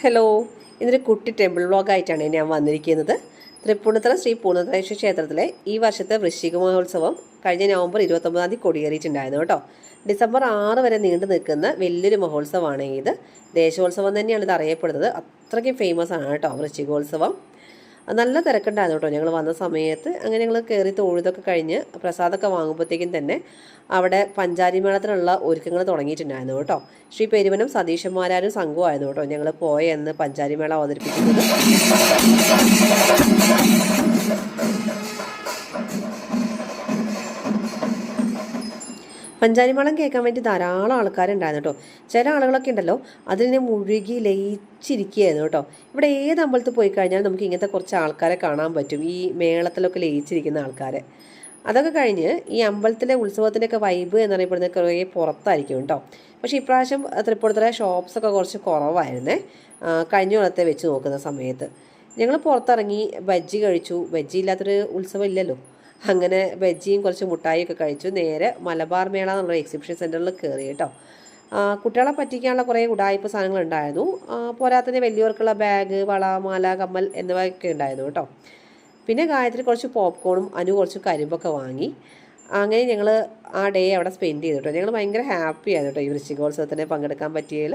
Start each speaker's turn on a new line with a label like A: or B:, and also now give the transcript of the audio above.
A: Hello, ഇന്നൊരു കുട്ടി temple വ്ളോഗായിട്ടാണ് ഞാൻ വന്നിരിക്കുന്നത്. തൃപ്പൂണിത്തുറ ശ്രീ പൂർണ്ണത്രേശ്വര ക്ഷേത്രത്തിലെ ഈ വർഷത്തെ വൃശ്ചിക മഹോത്സവം കഴിഞ്ഞ നവംബർ 29 കൊടിയേറിയിട്ടുണ്ടായിരുന്നു കേട്ടോ. ഡിസംബർ 6 വരെ നീണ്ടു നിൽക്കുന്ന വലിയൊരു മഹോത്സവമാണ് ഇത്. ദേശോത്സവം തന്നെയാണ് ഇത് അറിയപ്പെടുന്നത്. അത്രയ്ക്കും ഫേമസ് ആണ് കേട്ടോ വൃശ്ചികോത്സവം. നല്ല തിരക്കുണ്ടായിരുന്നു കേട്ടോ ഞങ്ങൾ വന്ന സമയത്ത്. അങ്ങനെ ഞങ്ങൾ കയറി തൊഴുതൊക്കെ കഴിഞ്ഞ് പ്രസാദമൊക്കെ വാങ്ങുമ്പോഴത്തേക്കും തന്നെ അവിടെ പഞ്ചാരി മേളത്തിനുള്ള ഒരുക്കങ്ങൾ തുടങ്ങിയിട്ടുണ്ടായിരുന്നു കേട്ടോ. ശ്രീ പെരുവനം സതീശന്മാരും സംഘമായിരുന്നു കേട്ടോ ഞങ്ങൾ പോയ എന്ന് പഞ്ചാരി മേള അവതരിപ്പിക്കുന്നത്. പഞ്ചാരിമേളം കേൾക്കാൻ വേണ്ടി ധാരാളം ആൾക്കാരുണ്ടായിരുന്നു കേട്ടോ. ചില ആളുകളൊക്കെ ഉണ്ടല്ലോ അതിനെ മുഴുകി ലയിച്ചിരിക്കുകയായിരുന്നു കേട്ടോ. ഇവിടെ ഏത് അമ്പലത്തിൽ പോയി കഴിഞ്ഞാൽ നമുക്ക് ഇങ്ങനത്തെ കുറച്ച് ആൾക്കാരെ കാണാൻ പറ്റും, ഈ മേളത്തിലൊക്കെ ലയിച്ചിരിക്കുന്ന ആൾക്കാരെ. അതൊക്കെ കഴിഞ്ഞ് ഈ അമ്പലത്തിലെ ഉത്സവത്തിൻ്റെയൊക്കെ വൈബ് എന്നറിയപ്പെടുന്നത് കുറേ പുറത്തായിരിക്കും കേട്ടോ. പക്ഷേ ഇപ്രാവശ്യം തൃപ്പൂണിത്തുറ ഷോപ്സൊക്കെ കുറച്ച് കുറവായിരുന്നേ കഴിഞ്ഞ കൊല്ലത്തെ വെച്ച് നോക്കുന്ന സമയത്ത്. ഞങ്ങൾ പുറത്തിറങ്ങി ബജ്ജി കഴിച്ചു. ബജ്ജി ഇല്ലാത്തൊരു ഉത്സവം ഇല്ലല്ലോ. അങ്ങനെ ബജ്ജിയും കുറച്ച് മുട്ടായിയൊക്കെ കഴിച്ചു. നേരെ മലബാർ മേള എന്നുള്ള എക്സിബിഷൻ സെൻറ്ററിൽ കയറി കേട്ടോ. കുട്ടികളെ പറ്റിക്കാനുള്ള കുറേ ഉടായ്പ സാധനങ്ങളുണ്ടായിരുന്നു. പോരാത്തതിന് വലിയവർക്കുള്ള ബാഗ്, വള, മാല, കമ്മൽ എന്നിവയൊക്കെ ഉണ്ടായിരുന്നു കേട്ടോ. പിന്നെ ഗായത്രി കുറച്ച് പോപ്കോണും അനു കുറച്ച് കരിമ്പൊക്കെ വാങ്ങി. അങ്ങനെ ഞങ്ങൾ ആ ഡേ അവിടെ സ്പെൻഡ് ചെയ്തു കേട്ടോ. ഞങ്ങൾ ഭയങ്കര ഹാപ്പി ആയിരുന്നു കേട്ടോ ഈ വൃശ്ചികോത്സവത്തിന് പങ്കെടുക്കാൻ പറ്റിയതിൽ.